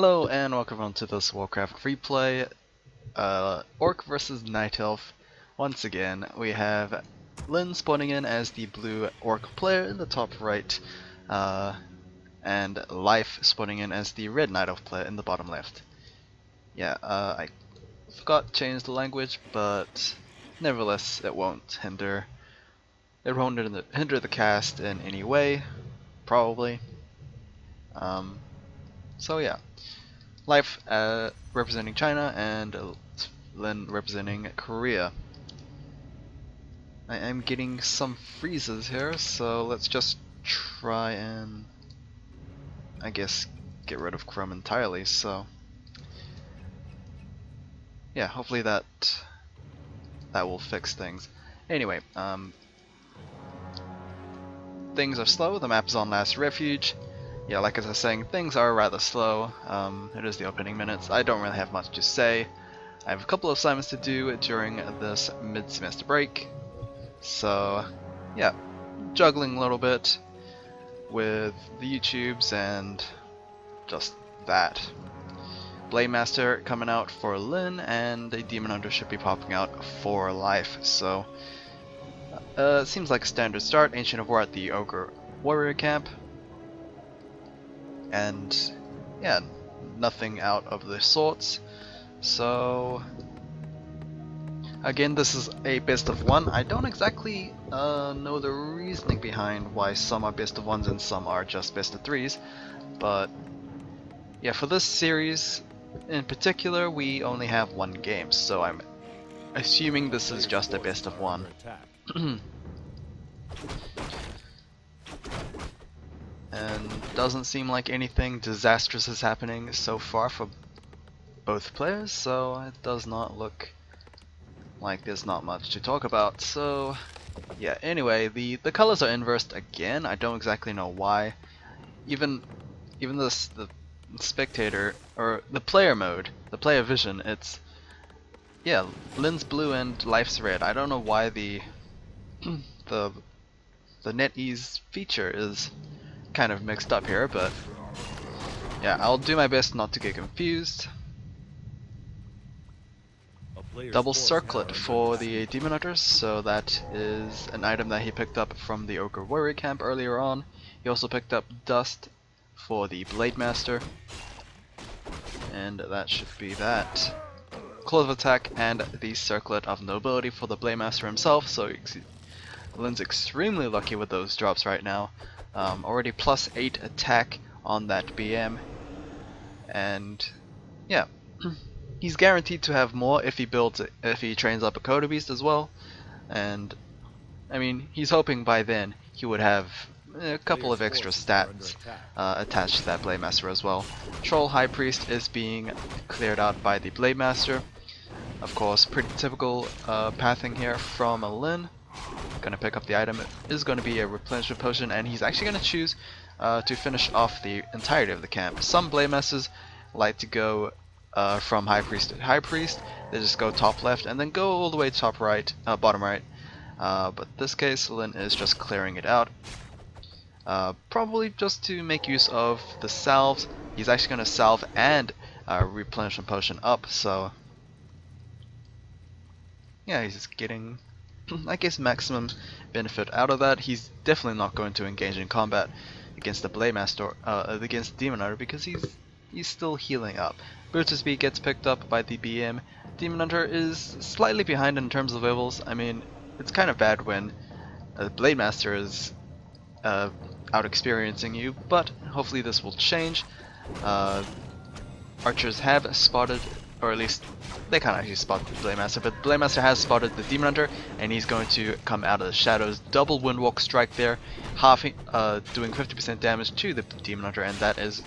Hello and welcome on to this Warcraft replay, Orc versus Night Elf. Once again, we have Lynn spawning in as the blue Orc player in the top right, and Life spawning in as the red Night Elf player in the bottom left. Yeah, I forgot to change the language, but nevertheless, it won't hinder the cast in any way, probably. So yeah. Life representing China and Lin representing Korea. I am getting some freezes here, so let's just try and I guess get rid of Chrome entirely. So yeah, hopefully that will fix things. Anyway, things are slow. The map is on Last Refuge. Yeah, like as I was saying, things are rather slow. It is the opening minutes. I don't really have much to say. I have a couple of assignments to do during this mid-semester break. So, yeah, juggling a little bit with the YouTubes and just that. Blade Master coming out for Lin, and a Demon Hunter should be popping out for Life. So, seems like a standard start. Ancient of War at the Ogre Warrior Camp. And yeah, nothing out of the sorts. So again, this is a best of one. I don't exactly know the reasoning behind why some are best of ones and some are just best of threes, but yeah, for this series in particular, we only have one game, so I'm assuming this is just a best of one. And doesn't seem like anything disastrous is happening so far for both players, so it does not look like there's not much to talk about. So yeah, anyway, the colors are inversed again. I don't exactly know why. Even the spectator or the player mode, the player vision, it's yeah, Lin's blue and Life's red. I don't know why the NetEase feature is kind of mixed up here, but yeah, I'll do my best not to get confused. Double circlet for the Demon Hunters, so that is an item that he picked up from the Ogre Warrior Camp earlier on. He also picked up Dust for the Blade Master, and that should be that. Claw of Attack and the Circlet of Nobility for the Blade Master himself, so Lin's extremely lucky with those drops right now. Already +8 attack on that BM, and yeah, he's guaranteed to have more if he trains up a Coda Beast as well. And I mean, he's hoping by then he would have a couple of extra stats attached to that Blade Master as well. Troll High Priest is being cleared out by the Blade Master. Of course, pretty typical pathing here from a Lin. Gonna pick up the item. It is going to be a replenishment potion, and he's actually going to choose to finish off the entirety of the camp. Some Blade Masters like to go from High Priest to High Priest. They just go top left and then go all the way to top right, bottom right. But this case, Lin is just clearing it out. Probably just to make use of the salves. He's actually going to salve and replenishment potion up. So yeah, he's getting, I guess, maximum benefit out of that. He's definitely not going to engage in combat against the Blade Master, against Demon Hunter, because he's still healing up. Brutus Speed gets picked up by the BM. Demon Hunter is slightly behind in terms of levels. I mean, it's kind of bad when the Blade Master is out experiencing you, but hopefully this will change. Archers have spotted, or at least they can't actually spot the Blade Master, but the Blade Master has spotted the Demon Hunter, and he's going to come out of the shadows. Double Windwalk strike there, doing 50% damage to the Demon Hunter, and that is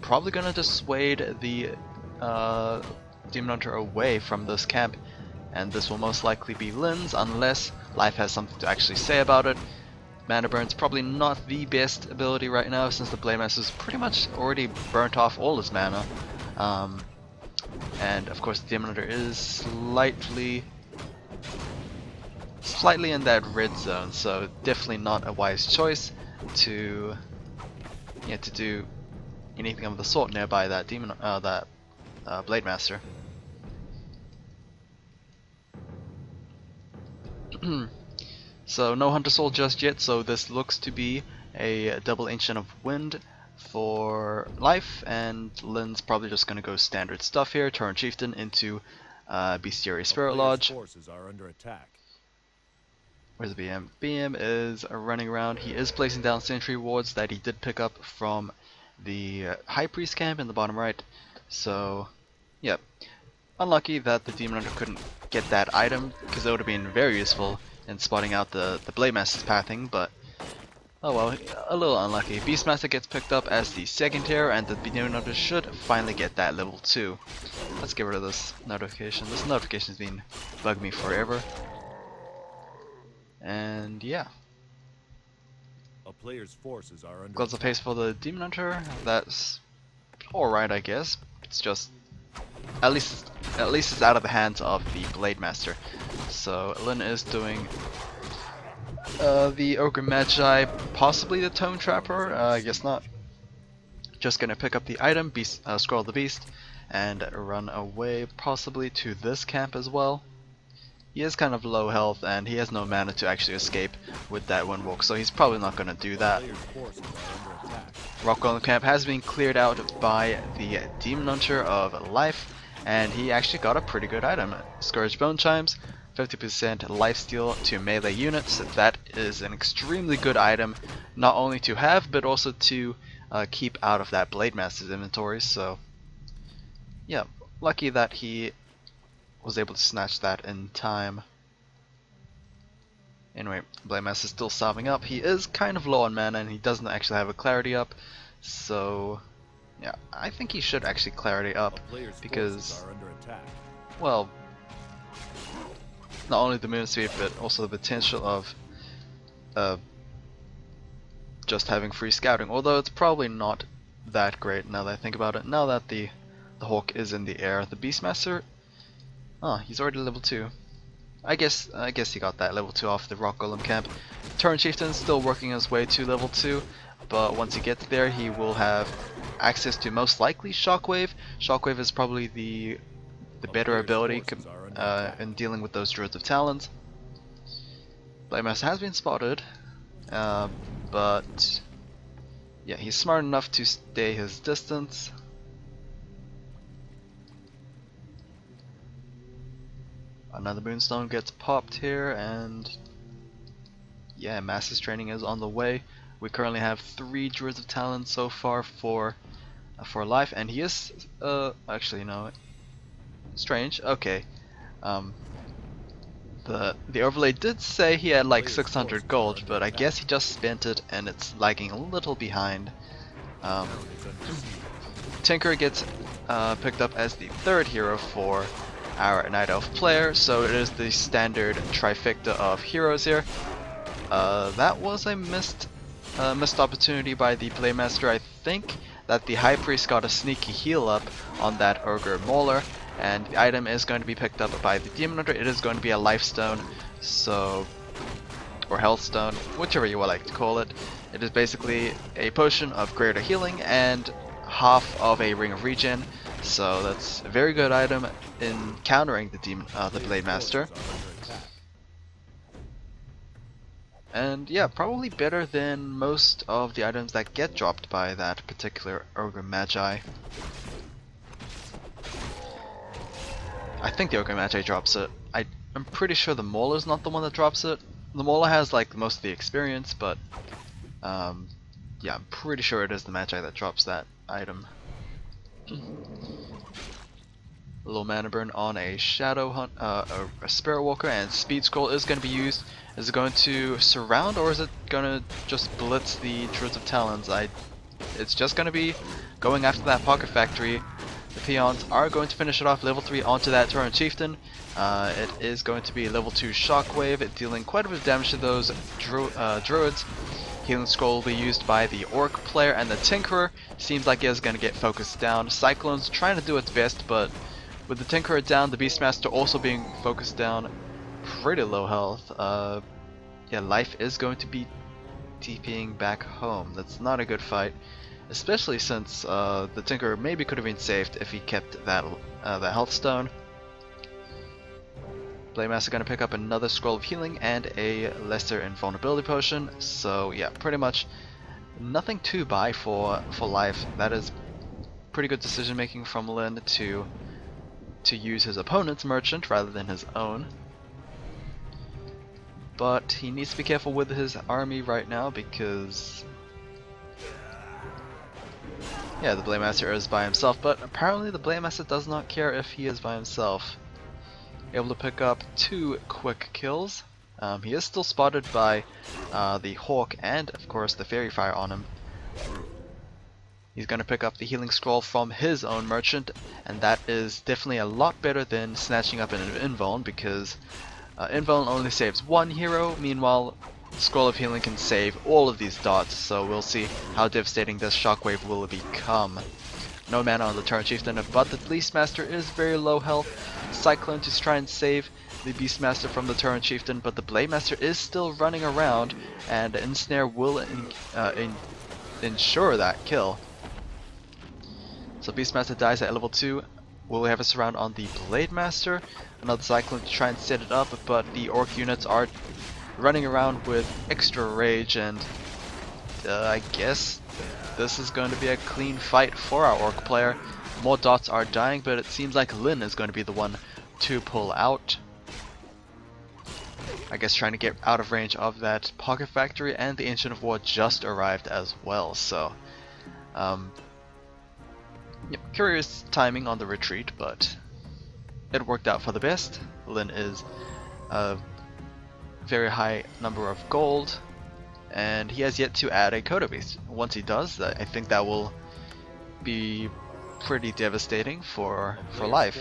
probably going to dissuade the Demon Hunter away from this camp, and this will most likely be Lin's unless Life has something to actually say about it. Mana Burn's probably not the best ability right now, since the Blade Master's pretty much already burnt off all his mana. And of course the Demon Hunter is slightly in that red zone, so definitely not a wise choice to do anything of the sort nearby that Blade Master. So no Hunter Soul just yet, so this looks to be a double Ancient of Wind for life, and Lynn's probably just going to go standard stuff here, turn Chieftain into Bestiary Spirit Lodge. Where's the BM? BM is running around. He is placing down sentry wards that he did pick up from the High Priest camp in the bottom right. So, yeah. Unlucky that the Demon Hunter couldn't get that item, because it would have been very useful in spotting out the Blade Master's pathing, but oh well, a little unlucky. Beastmaster gets picked up as the second tier, and the Demon Hunter should finally get that level 2. Let's get rid of this notification. This notification's been bugging me forever. And yeah. A player's forces are under Gloves of Haste for the Demon Hunter. That's alright, I guess. It's just at least it's out of the hands of the Blade Master. So Lynn is doing the Ogre Magi, possibly the Tome Trapper. I guess not. Just gonna pick up the item, Scroll the Beast, and run away, possibly to this camp as well. He is kind of low health, and he has no mana to actually escape with that one walk, so he's probably not gonna do that. Rock Golem camp has been cleared out by the Demon Hunter of Life, and he actually got a pretty good item. Scourge Bone Chimes, 50% lifesteal to melee units. That is an extremely good item, not only to have, but also to keep out of that Blade Master's inventory. So yeah, lucky that he was able to snatch that in time. Anyway, Blade Master's still salving up. He is kind of low on mana, and he doesn't actually have a clarity up, so yeah, I think he should actually clarity up, because, well, not only the movement speed, but also the potential of just having free scouting, although it's probably not that great now that I think about it. Now that the Hawk is in the air, the Beastmaster, oh, he's already level 2. I guess he got that level 2 off the Rock Golem camp. Turn Chieftain still working his way to level 2, but once he gets there, he will have access to most likely Shockwave. Shockwave is probably the better ability in dealing with those Druids of Talons. Blade Master has been spotted, but yeah, he's smart enough to stay his distance. Another Moonstone gets popped here, and yeah, Master's training is on the way. We currently have 3 Druids of Talon so far for life, and he is actually, no, strange. Okay, the overlay did say he had like 600 gold, but I guess he just spent it, and it's lagging a little behind. Tinker gets picked up as the 3rd hero for our Night Elf player, so it is the standard trifecta of heroes here. That was a missed opportunity by the Blade Master. I think that the High Priest got a sneaky heal up on that Ogre Mauler, and the item is going to be picked up by the Demon Hunter. It is going to be a Life Stone, so, or Health Stone, whichever you would like to call it. It is basically a potion of greater healing and half of a Ring of Regen, so that's a very good item in countering the Blade Master. And yeah, probably better than most of the items that get dropped by that particular Ogre Magi. I think the Ogre Magi drops it. I'm pretty sure the Mauler's not the one that drops it. The Mauler has like most of the experience, but yeah, I'm pretty sure it is the Magi that drops that item. A little mana burn on a Shadow Hunt, a Spirit Walker, and Speed Scroll is going to be used. Is it going to surround, or is it going to just blitz the Druids of Talons? It's just going to be going after that Pocket Factory. The peons are going to finish it off level 3 onto that Tauren Chieftain. It is going to be level 2 Shockwave, dealing quite a bit of damage to those Druids. Healing Scroll will be used by the Orc player, and the Tinkerer seems like it is going to get focused down. Cyclone's trying to do its best, but with the Tinkerer down, the Beastmaster also being focused down, pretty low health. Yeah, life is going to be TPing back home. That's not a good fight. especially since the Tinker maybe could have been saved if he kept that health stone. Blade Master gonna pick up another Scroll of Healing and a Lesser Invulnerability Potion, so yeah, pretty much nothing to buy for life. That is pretty good decision making from Lin to use his opponent's merchant rather than his own. But he needs to be careful with his army right now because yeah, the Blade Master is by himself, but apparently the Blade Master does not care if he is by himself. Able to pick up 2 quick kills. He is still spotted by the Hawk and of course the Fairy Fire on him. He's going to pick up the healing scroll from his own merchant, and that is definitely a lot better than snatching up an invuln, because invuln only saves 1 hero, meanwhile Scroll of Healing can save all of these dots, so we'll see how devastating this shockwave will become. No mana on the Turret Chieftain, but the Beastmaster is very low health. Cyclone to try and save the Beastmaster from the Turret Chieftain, but the Blade Master is still running around, and Ensnare will ensure that kill. So Beastmaster dies at level 2. Will we have a surround on the Blade Master? Another Cyclone to try and set it up, but the Orc units are running around with extra rage, and I guess this is going to be a clean fight for our Orc player. More dots are dying, but it seems like Lin is going to be the one to pull out. I guess trying to get out of range of that Pocket Factory, and the Ancient of War just arrived as well, so yep, curious timing on the retreat, but it worked out for the best. Lin is a very high number of gold, and he has yet to add a Coda Beast. Once he does, I think that will be pretty devastating for life.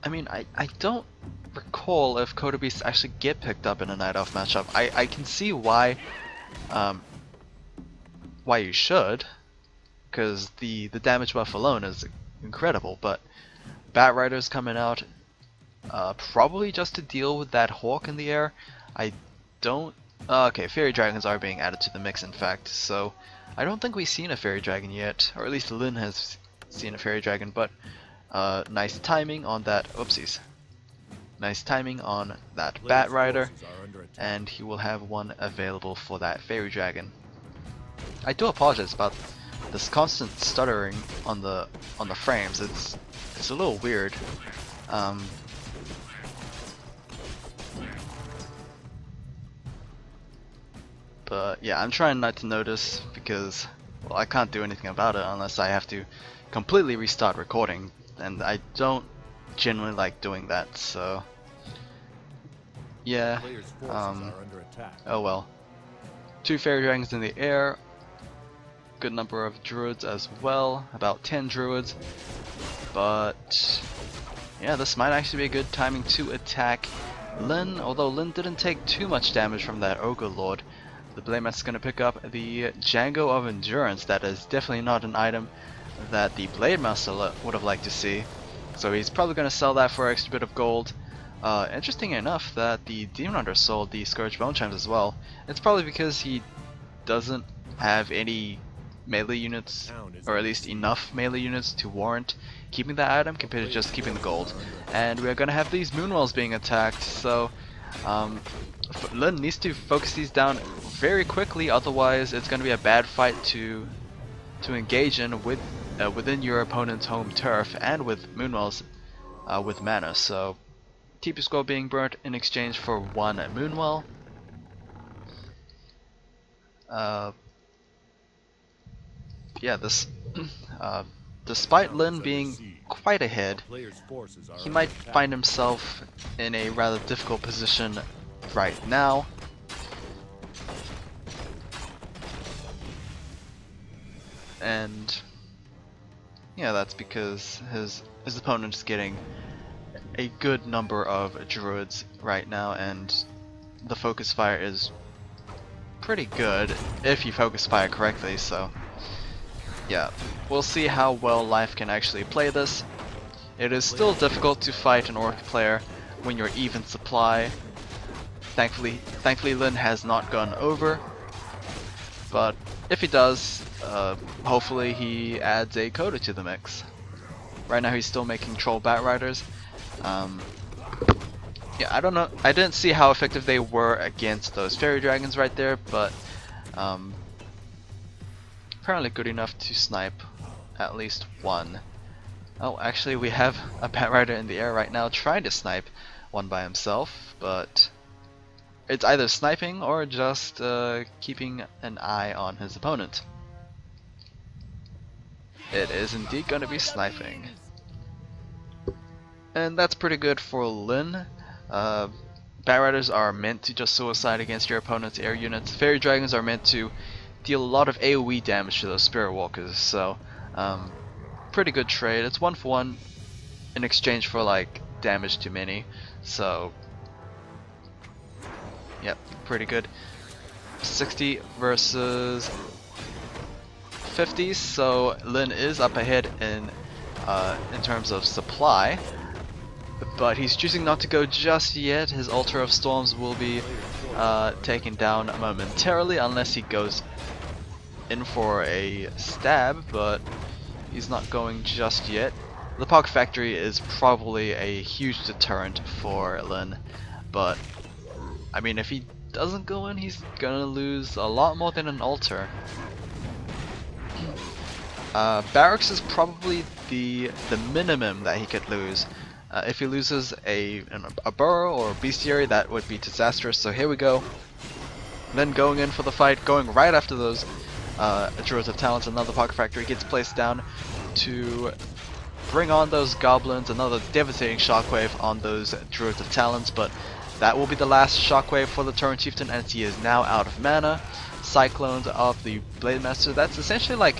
I mean, I don't recall if Coda Beasts actually get picked up in a Night Elf matchup. I can see why you should, because the damage buff alone is incredible, but Bat Rider's coming out probably just to deal with that Hawk in the air. I don't... okay, Fairy Dragons are being added to the mix in fact, so I don't think we've seen a Fairy Dragon yet, or at least Lin has seen a Fairy Dragon, but nice timing on that... oopsies. Nice timing on that Bat Rider, and he will have one available for that Fairy Dragon. I do apologize about this constant stuttering on the frames. It's a little weird. But yeah, I'm trying not to notice because, well, I can't do anything about it unless I have to completely restart recording, and I don't generally like doing that, so yeah, oh well. 2 Fairy Dragons in the air, good number of Druids as well, about 10 Druids, but yeah, this might actually be a good timing to attack Lin, although Lin didn't take too much damage from that Ogre Lord. The Blade Master is going to pick up the Django of Endurance. That is definitely not an item that the Blade Master would have liked to see, so he's probably going to sell that for an extra bit of gold. Interesting enough that the Demon Hunter sold the Scourge Bone Chimes as well. It's probably because he doesn't have any melee units, or at least enough melee units to warrant keeping that item compared to just keeping the gold. And we're gonna have these Moonwells being attacked, so Lin needs to focus these down very quickly, otherwise it's gonna be a bad fight to engage in with within your opponent's home turf and with Moonwells with mana. So TP score being burnt in exchange for 1 Moonwell. Yeah, this despite Lin being quite ahead, he might find himself in a rather difficult position right now. And yeah, that's because his opponent is getting a good number of Druids right now, and the focus fire is pretty good if you focus fire correctly, so yeah, we'll see how well Life can actually play this. It is still difficult to fight an Orc player when you're even supply, Thankfully Lin has not gone over, but if he does, hopefully he adds a coda to the mix. Right now he's still making troll bat riders. Yeah, I don't know. I didn't see how effective they were against those fairy dragons right there, but apparently good enough to snipe at least one. Oh, actually we have a bat rider in the air right now trying to snipe one by himself, but it's either sniping or just keeping an eye on his opponent. It is indeed going to be sniping. And that's pretty good for Lin. Bat Riders are meant to just suicide against your opponent's air units. Fairy Dragons are meant to deal a lot of AoE damage to those Spirit Walkers, so pretty good trade. It's 1-for-1 in exchange for like damage to mini, so yep, pretty good. 60 versus 50, so Lin is up ahead in terms of supply. But he's choosing not to go just yet. His Altar of Storms will be taken down momentarily unless he goes in for a stab, but he's not going just yet. The Pocket Factory is probably a huge deterrent for Lin, but I mean if he doesn't go in, he's gonna lose a lot more than an Altar. Barracks is probably the minimum that he could lose. If he loses a burrow or a bestiary, that would be disastrous. So here we go. Then going in for the fight, going right after those Druids of Talents. Another Pocket Factory gets placed down to bring on those goblins. Another devastating shockwave on those Druids of Talents, but that will be the last shockwave for the Tauren Chieftain as he is now out of mana. Cyclones of the Blade Master. That's essentially like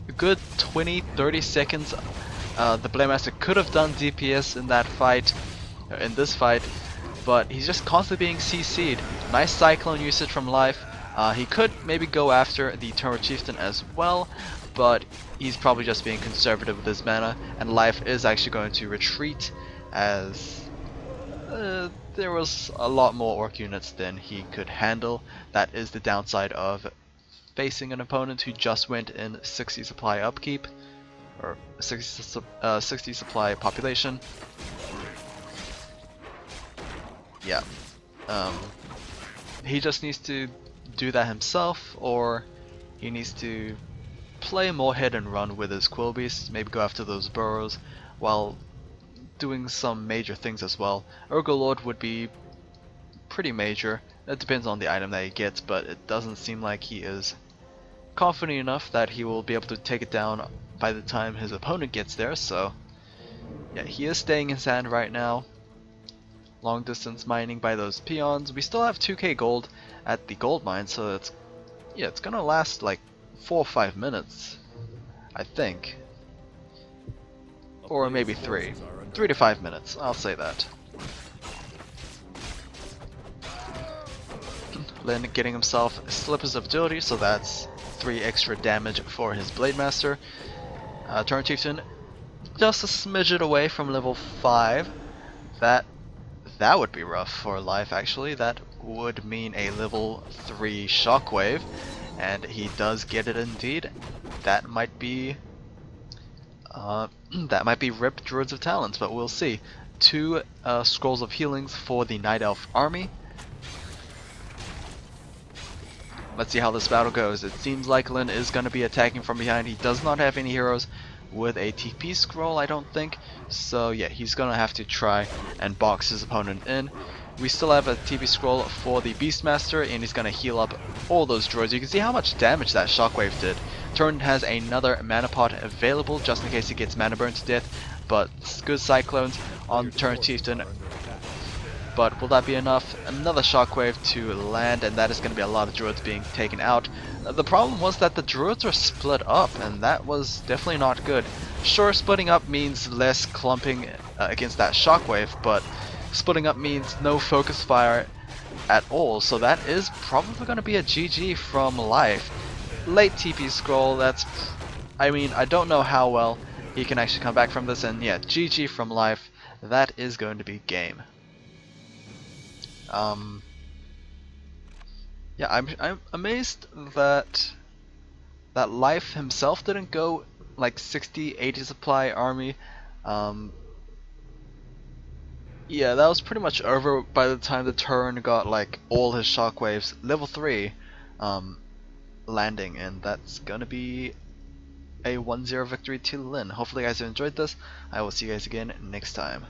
a good 20-30 seconds. The Blade Master could have done DPS in that fight, in this fight, but he's just constantly being CC'd. Nice Cyclone usage from Life. He could maybe go after the Tauren Chieftain as well, but he's probably just being conservative with his mana, and Life is actually going to retreat as there was a lot more Orc units than he could handle. That is the downside of facing an opponent who just went in 60 supply upkeep, or 60 supply population. Yeah, he just needs to do that himself, or he needs to play more hit and run with his Quill Beasts, maybe go after those burrows while doing some major things as well. Urgolord would be pretty major. It depends on the item that he gets, but it doesn't seem like he is confident enough that he will be able to take it down by the time his opponent gets there. So yeah, he is staying in sand right now. Long distance mining by those peons. We still have 2k gold at the gold mine, so it's gonna last like 4 or 5 minutes, I think, or maybe 3 to 5 minutes. I'll say that. Lin getting himself Slippers of Agility, so that's 3 extra damage for his Blade Master. Tauren Chieftain just a smidget away from level 5. That would be rough for Life, actually. That would mean a level 3 Shockwave, and he does get it indeed. That might be Rip Druids of Talents, but we'll see. 2 Scrolls of Healings for the Night Elf army. Let's see how this battle goes. It seems like Lin is going to be attacking from behind. He does not have any heroes with a TP scroll, I don't think. So yeah, he's going to have to try and box his opponent in. We still have a TP scroll for the Beastmaster, and he's going to heal up all those droids. You can see how much damage that shockwave did. Tauren has another mana pot available just in case he gets mana burn to death, but good cyclones on Tauren Chieftain. But will that be enough? Another shockwave to land, and that is going to be a lot of druids being taken out. The problem was that the druids were split up, and that was definitely not good. Sure, splitting up means less clumping against that shockwave, but splitting up means no focus fire at all, so that is probably going to be a GG from Life. Late TP scroll, I mean, I don't know how well he can actually come back from this, and yeah, GG from Life. That is going to be game. Um, yeah, I'm amazed that Life himself didn't go like 60, 80 supply army. Um, yeah, that was pretty much over by the time the turn got like all his shockwaves level 3 um, landing, and that's gonna be a 1-0 victory to Lin. Hopefully you guys have enjoyed this. I will see you guys again next time.